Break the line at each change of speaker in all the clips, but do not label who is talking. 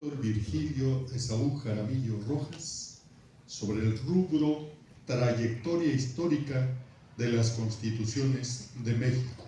Virgilio Esaú Jaramillo Rojas sobre el rubro Trayectoria histórica de las Constituciones de México.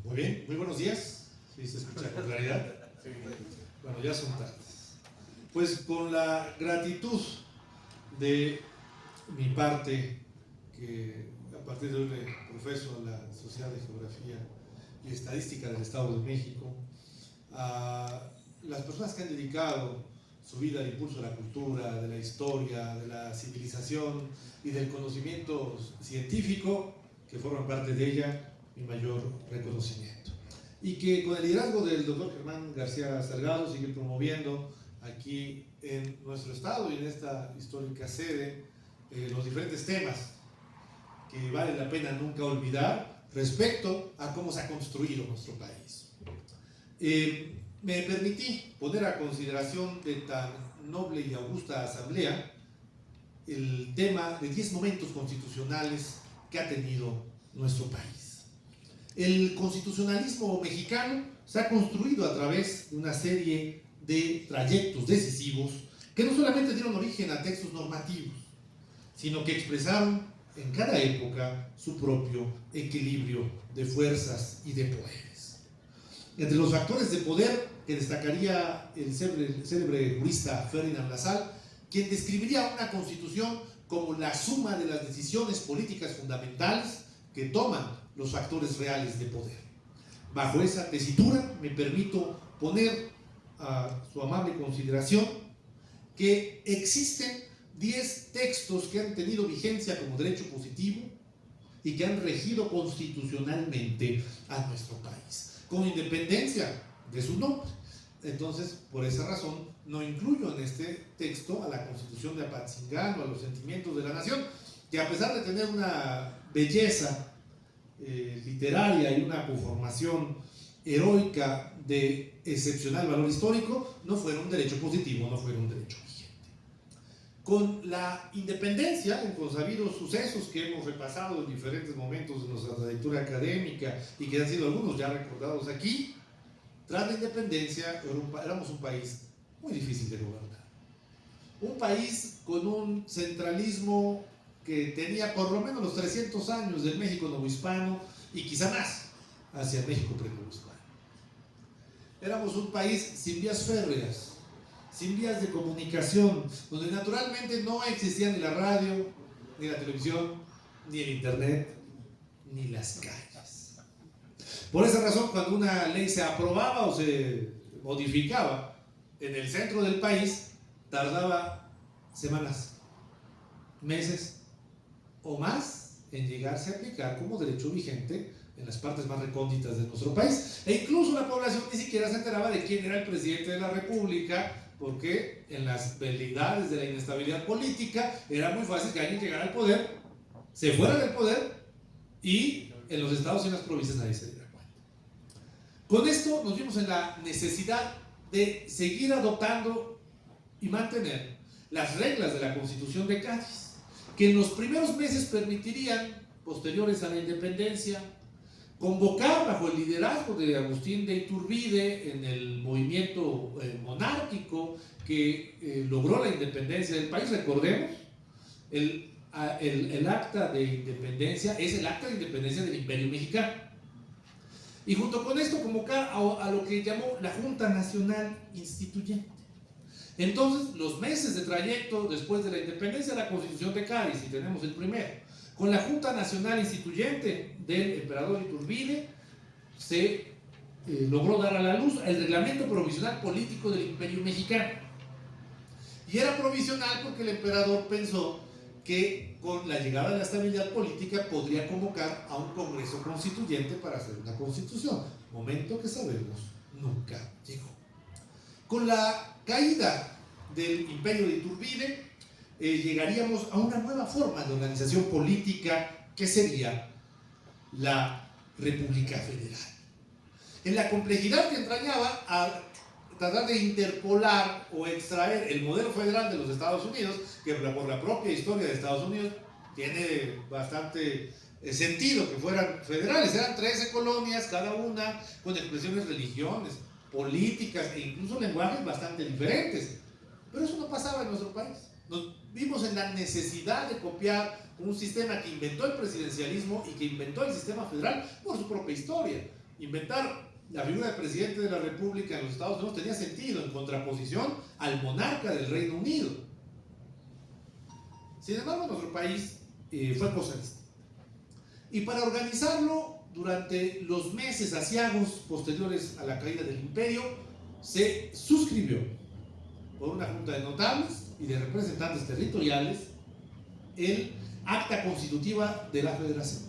Muy bien, muy buenos días. ¿Sí se escucha con claridad? Bueno, ya son tardes. Pues con la gratitud de mi parte, que a partir de hoy le profeso a la Sociedad de Geografía y Estadística del Estado de México, a las personas que han dedicado su vida al impulso de la cultura, de la historia, de la civilización y del conocimiento científico que forman parte de ella, mi mayor reconocimiento. Y que con el liderazgo del doctor Germán García Salgado sigue promoviendo aquí en nuestro estado y en esta histórica sede los diferentes temas que vale la pena nunca olvidar respecto a cómo se ha construido nuestro país. Me permití poner a consideración de tan noble y augusta asamblea el tema de 10 momentos constitucionales que ha tenido nuestro país. El constitucionalismo mexicano se ha construido a través de una serie de trayectos decisivos que no solamente dieron origen a textos normativos, sino que expresaron en cada época su propio equilibrio de fuerzas y de poderes. Entre los factores de poder que destacaría el célebre jurista Ferdinand Lassalle, quien describiría una constitución como la suma de las decisiones políticas fundamentales que toman los factores reales de poder. Bajo esa tesitura me permito poner a su amable consideración que existen 10 textos que han tenido vigencia como derecho positivo y que han regido constitucionalmente a nuestro país, con independencia de su nombre. Entonces, por esa razón, no incluyo en este texto a la Constitución de Apatzingán o a los sentimientos de la nación, que a pesar de tener una belleza literaria y una conformación heroica de excepcional valor histórico, no fueron un derecho positivo, no fueron un derecho vigente. Con la independencia, en consabidos sucesos que hemos repasado en diferentes momentos de nuestra trayectoria académica y que han sido algunos ya recordados aquí, tras la independencia éramos un país muy difícil de gobernar. Un país con un centralismo que tenía por lo menos los 300 años del México novohispano y quizá más hacia México prenovohispano. Éramos un país sin vías férreas, sin vías de comunicación, donde naturalmente no existía ni la radio, ni la televisión, ni el internet, ni las calles. Por esa razón, cuando una ley se aprobaba o se modificaba en el centro del país, tardaba semanas, meses o más en llegarse a aplicar como derecho vigente en las partes más recónditas de nuestro país. E incluso la población ni siquiera se enteraba de quién era el presidente de la República, porque en las veleidades de la inestabilidad política era muy fácil que alguien llegara al poder, se fuera del poder y en los estados y en las provincias nadie se diera cuenta. Con esto nos vimos en la necesidad de seguir adoptando y mantener las reglas de la Constitución de Cádiz, que en los primeros meses permitirían, posteriores a la independencia, convocar bajo el liderazgo de Agustín de Iturbide en el movimiento monárquico que logró la independencia del país. Recordemos, el acta de independencia es el acta de independencia del Imperio Mexicano. Y junto con esto convocar a lo que llamó la Junta Nacional Instituyente. Entonces, los meses de trayecto después de la independencia de la Constitución de Cádiz, y tenemos el primero, con la Junta Nacional Instituyente del emperador Iturbide, se logró dar a la luz el reglamento provisional político del Imperio Mexicano. Y era provisional porque el emperador pensó que con la llegada de la estabilidad política podría convocar a un Congreso Constituyente para hacer una constitución, momento que sabemos nunca llegó. Con la caída del Imperio de Iturbide, llegaríamos a una nueva forma de organización política que sería la República Federal. En la complejidad que entrañaba a tratar de interpolar o extraer el modelo federal de los Estados Unidos, que por la propia historia de Estados Unidos tiene bastante sentido que fueran federales. Eran 13 colonias, cada una con expresiones religiones, políticas e incluso lenguajes bastante diferentes. Pero eso no pasaba en nuestro país. Nos vimos en la necesidad de copiar un sistema que inventó el presidencialismo y que inventó el sistema federal por su propia historia. Inventar la figura del presidente de la República en los Estados Unidos tenía sentido en contraposición al monarca del Reino Unido. Sin embargo, en nuestro país fue cosa distinta. Y para organizarlo, durante los meses aciagos posteriores a la caída del imperio, se suscribió por una junta de notables y de representantes territoriales el acta constitutiva de la Federación,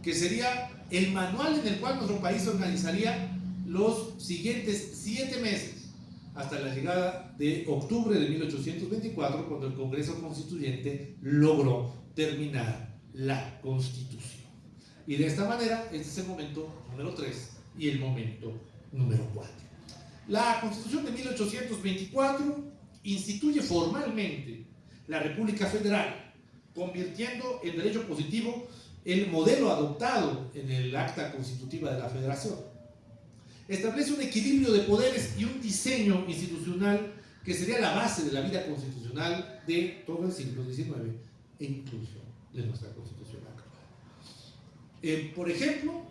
que sería el manual en el cual nuestro país organizaría los siguientes 7 meses, hasta la llegada de octubre de 1824, cuando el Congreso Constituyente logró terminar la Constitución. Y de esta manera, este es el momento número 3 y el momento número 4. La Constitución de 1824 instituye formalmente la República Federal, convirtiendo en derecho positivo el modelo adoptado en el Acta Constitutiva de la Federación. Establece un equilibrio de poderes y un diseño institucional que sería la base de la vida constitucional de todo el siglo XIX e incluso de nuestra Constitución actual. Por ejemplo,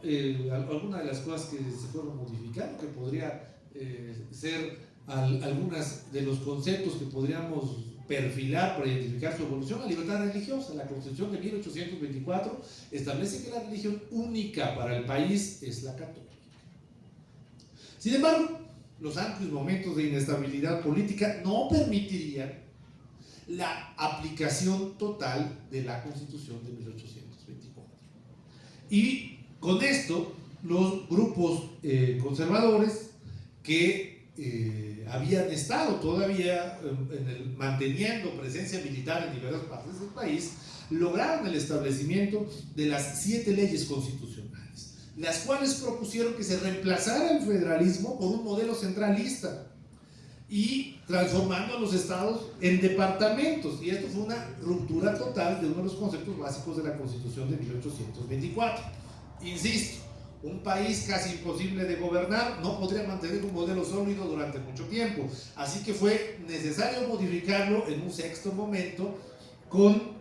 algunas de las cosas que se fueron modificando, que podría ser algunas de los conceptos que podríamos perfilar para identificar su evolución. La libertad religiosa. La Constitución de 1824 establece que la religión única para el país es la católica. Sin embargo, los amplios momentos de inestabilidad política no permitirían la aplicación total de la Constitución de 1824. Y con esto, los grupos conservadores que habían estado todavía manteniendo presencia militar en diversas partes del país, lograron el establecimiento de las 7 leyes constitucionales, las cuales propusieron que se reemplazara el federalismo por un modelo centralista y transformando a los estados en departamentos. Y esto fue una ruptura total de uno de los conceptos básicos de la Constitución de 1824. Insisto, un país casi imposible de gobernar no podría mantener un modelo sólido durante mucho tiempo, así que fue necesario modificarlo en un sexto momento con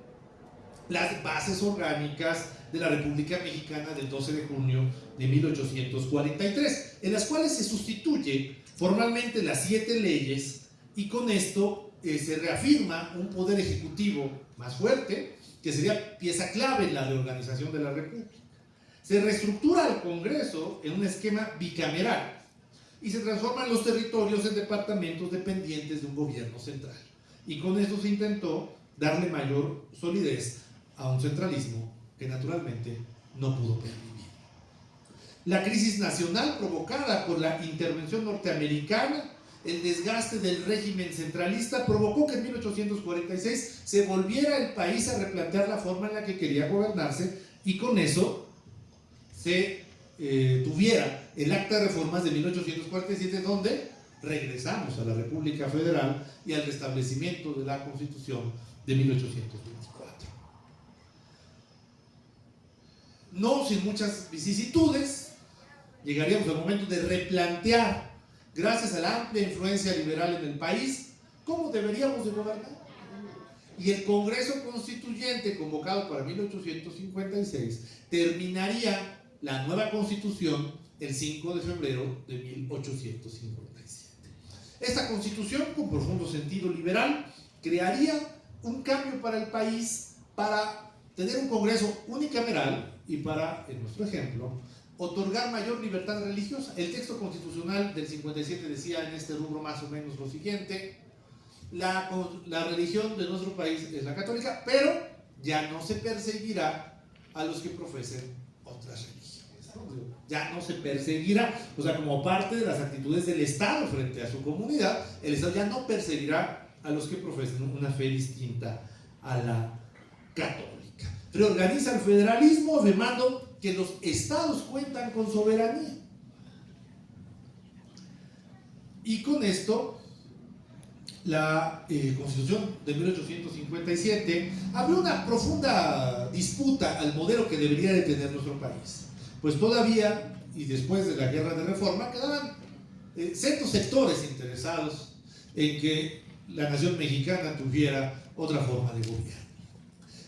las bases orgánicas de la República Mexicana del 12 de junio de 1843, en las cuales se sustituye formalmente las 7 leyes y con esto se reafirma un poder ejecutivo más fuerte, que sería pieza clave en la reorganización de la República. Se reestructura el Congreso en un esquema bicameral y se transforman los territorios en departamentos dependientes de un gobierno central. Y con esto se intentó darle mayor solidez a un centralismo que naturalmente no pudo pervivir. La crisis nacional provocada por la intervención norteamericana, el desgaste del régimen centralista, provocó que en 1846 se volviera el país a replantear la forma en la que quería gobernarse y con eso se tuviera el Acta de Reformas de 1847, donde regresamos a la República Federal y al restablecimiento de la Constitución de 1824. No sin muchas vicisitudes, llegaríamos al momento de replantear, gracias a la amplia influencia liberal en el país, cómo deberíamos de gobernar. Y el Congreso Constituyente, convocado para 1856, terminaría la nueva Constitución el 5 de febrero de 1857. Esta Constitución, con profundo sentido liberal, crearía un cambio para el país para tener un Congreso unicameral y para, en nuestro ejemplo, otorgar mayor libertad religiosa. El texto constitucional del 57 decía en este rubro más o menos lo siguiente: la religión de nuestro país es la católica, pero ya no se perseguirá a los que profesen otras religiones. Ya no se perseguirá, o sea, como parte de las actitudes del Estado frente a su comunidad, el Estado ya no perseguirá a los que profesen una fe distinta a la católica. Reorganiza el federalismo afirmando que los estados cuentan con soberanía. Y con esto, la Constitución de 1857 abrió una profunda disputa al modelo que debería de tener nuestro país. Pues todavía, y después de la Guerra de Reforma, quedaban ciertos sectores interesados en que la nación mexicana tuviera otra forma de gobierno.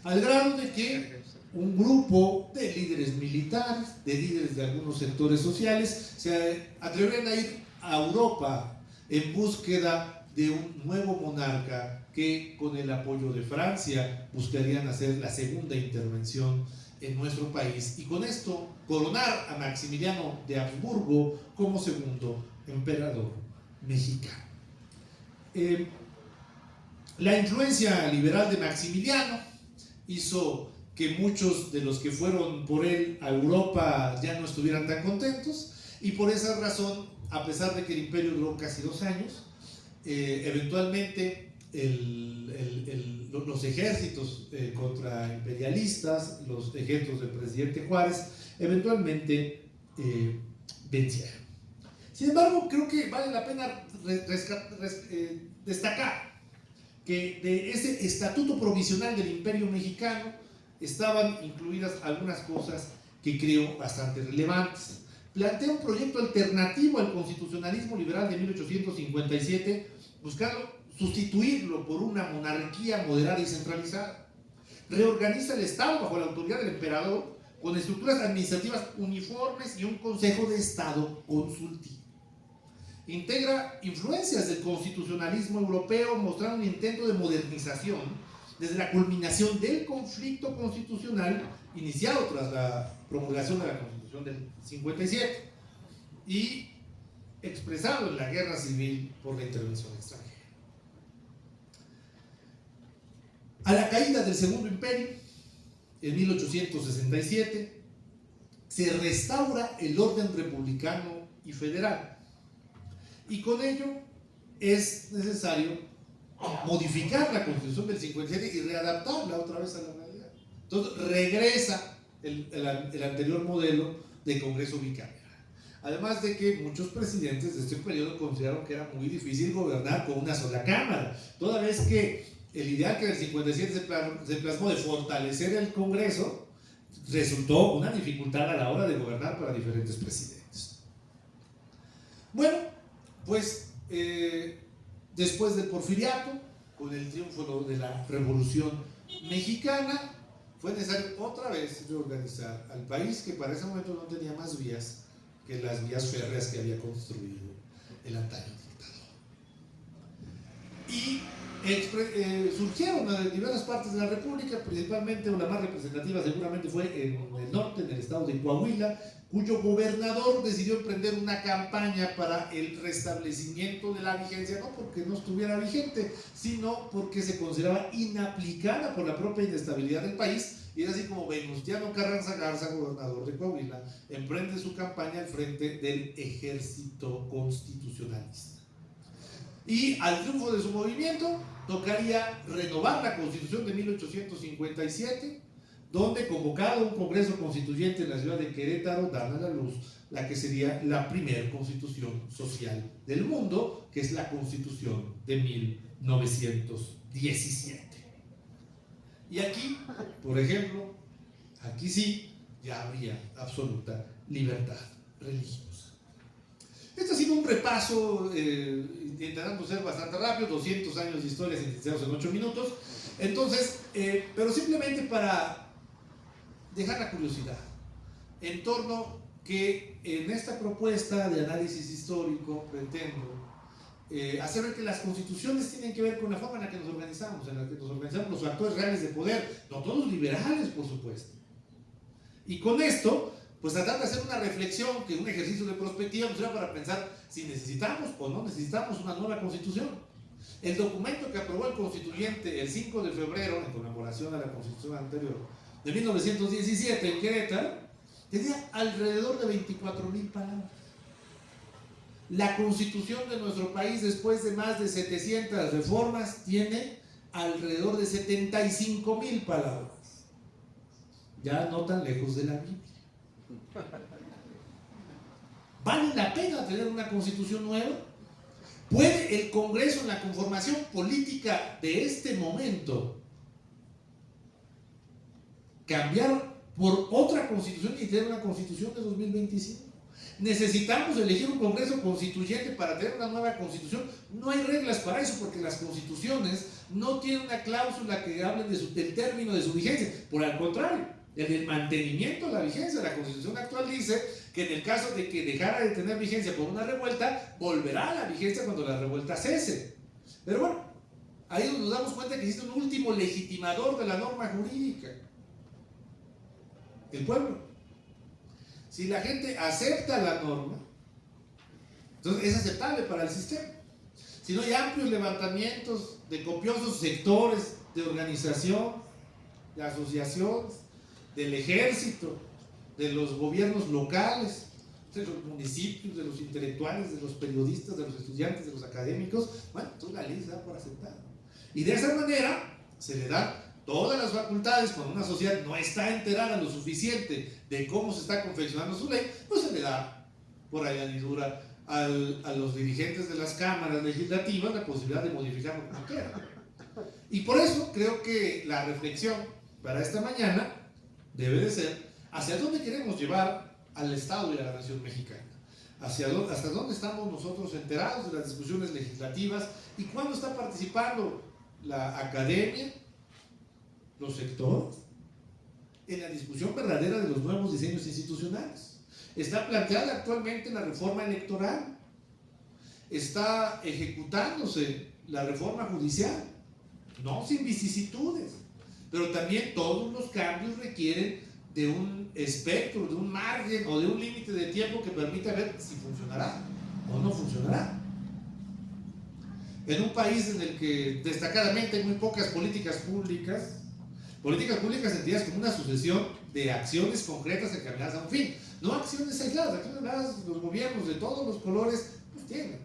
Al grado de que un grupo de líderes militares, de líderes de algunos sectores sociales, se atreverían a ir a Europa en búsqueda de un nuevo monarca que, con el apoyo de Francia, buscarían hacer la segunda intervención en nuestro país y con esto coronar a Maximiliano de Habsburgo como segundo emperador mexicano. La influencia liberal de Maximiliano hizo que muchos de los que fueron por él a Europa ya no estuvieran tan contentos, y por esa razón, a pesar de que el imperio duró casi 2 años, eventualmente los ejércitos contraimperialistas, los ejércitos del presidente Juárez, eventualmente vencieron. Sin embargo, creo que vale la pena destacar que de ese estatuto provisional del Imperio Mexicano estaban incluidas algunas cosas que creo bastante relevantes. Plantea un proyecto alternativo al constitucionalismo liberal de 1857, buscando sustituirlo por una monarquía moderada y centralizada. Reorganiza el Estado bajo la autoridad del emperador, con estructuras administrativas uniformes y un Consejo de Estado consultivo. Integra influencias del constitucionalismo europeo, mostrando un intento de modernización desde la culminación del conflicto constitucional iniciado tras la promulgación de la Constitución del 57 y expresado en la guerra civil por la intervención extranjera. A la caída del Segundo Imperio, en 1867, se restaura el orden republicano y federal. Y con ello es necesario modificar la Constitución del 57 y readaptarla otra vez a la realidad. Entonces regresa el anterior modelo de Congreso bicameral. Además de que muchos presidentes de este periodo consideraron que era muy difícil gobernar con una sola cámara, toda vez que el ideal que en el 57 se plasmó de fortalecer el Congreso resultó una dificultad a la hora de gobernar para diferentes presidentes. Bueno, pues después del Porfiriato, con el triunfo de la Revolución Mexicana, fue necesario otra vez reorganizar al país, que para ese momento no tenía más vías que las vías férreas que había construido el antaño dictador. Y surgieron de diversas partes de la República, principalmente, o la más representativa seguramente fue en el norte, en el estado de Coahuila, cuyo gobernador decidió emprender una campaña para el restablecimiento de la vigencia, no porque no estuviera vigente, sino porque se consideraba inaplicada por la propia inestabilidad del país. Y es así como Venustiano Carranza Garza, gobernador de Coahuila, emprende su campaña al frente del ejército constitucionalista. Y al triunfo de su movimiento tocaría renovar la Constitución de 1857, donde, convocado un Congreso Constituyente en la ciudad de Querétaro, dan a la luz la que sería la primera constitución social del mundo, que es la Constitución de 1917. Y aquí, por ejemplo, aquí sí, ya habría absoluta libertad religiosa. Este ha sido un repaso, intentando ser bastante rápido, 200 años de historia sintetizados en 8 minutos. Entonces, pero simplemente para dejar la curiosidad en torno que en esta propuesta de análisis histórico pretendo hacer ver que las constituciones tienen que ver con la forma en la que nos organizamos, los actores reales de poder, no todos liberales, por supuesto. Y con esto, pues tratar de hacer una reflexión, que un ejercicio de perspectiva nos sirva para pensar si necesitamos o no necesitamos una nueva constitución. El documento que aprobó el constituyente el 5 de febrero, en conmemoración a la constitución anterior, de 1917 en Querétaro, tenía alrededor de 24,000 palabras. La constitución de nuestro país, después de más de 700 reformas, tiene alrededor de 75,000 palabras. Ya no tan lejos de la Biblia. ¿Vale la pena tener una constitución nueva? ¿Puede el Congreso, en la conformación política de este momento, cambiar por otra constitución y tener una constitución de 2025? ¿Necesitamos elegir un Congreso constituyente para tener una nueva constitución? No hay reglas para eso, porque las constituciones no tienen una cláusula que hable del término de su vigencia. Por el contrario, en el mantenimiento de la vigencia, la constitución actual dice que en el caso de que dejara de tener vigencia por una revuelta, volverá a la vigencia cuando la revuelta cese. Pero bueno, ahí nos damos cuenta que existe un último legitimador de la norma jurídica: el pueblo. Si la gente acepta la norma, entonces es aceptable para el sistema. Si no hay amplios levantamientos de copiosos sectores de organización, de asociaciones, del ejército, de los gobiernos locales, de los municipios, de los intelectuales, de los periodistas, de los estudiantes, de los académicos, bueno, entonces la ley se da por aceptada. Y de esa manera se le dan todas las facultades. Cuando una sociedad no está enterada lo suficiente de cómo se está confeccionando su ley, pues se le da por añadidura a los dirigentes de las cámaras legislativas la posibilidad de modificarlo como quieran. Y por eso creo que la reflexión para esta mañana debe de ser hacia dónde queremos llevar al Estado y a la nación mexicana. Hasta dónde estamos nosotros enterados de las discusiones legislativas y cuándo está participando la academia, los sectores, en la discusión verdadera de los nuevos diseños institucionales. Está planteada actualmente la reforma electoral, está ejecutándose la reforma judicial, no sin vicisitudes, pero también todos los cambios requieren de un espectro, de un margen o de un límite de tiempo que permita ver si funcionará o no funcionará. En un país en el que destacadamente hay muy pocas políticas públicas entendidas como una sucesión de acciones concretas encaminadas a un fin, no acciones aisladas. Acciones aisladas los gobiernos de todos los colores pues tienen,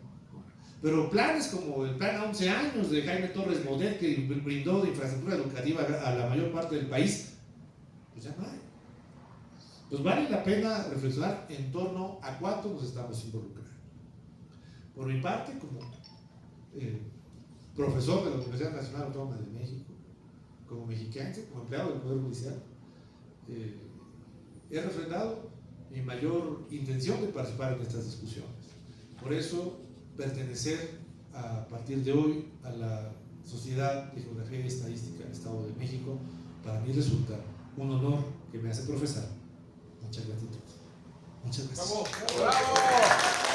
pero planes como el plan a 11 años de Jaime Torres Bodet, que brindó de infraestructura educativa a la mayor parte del país, pues ya no hay. Pues vale la pena reflexionar en torno a cuánto nos estamos involucrando. Por mi parte, como profesor de la Universidad Nacional Autónoma de México, como mexiquense, como empleado del Poder Judicial, he refrendado mi mayor intención de participar en estas discusiones. Por eso, pertenecer a partir de hoy a la Sociedad de Geografía y Estadística del Estado de México, para mí resulta un honor que me hace profesar. Muchas gratitud. Muchas gracias.
¡Bravo! ¡Bravo!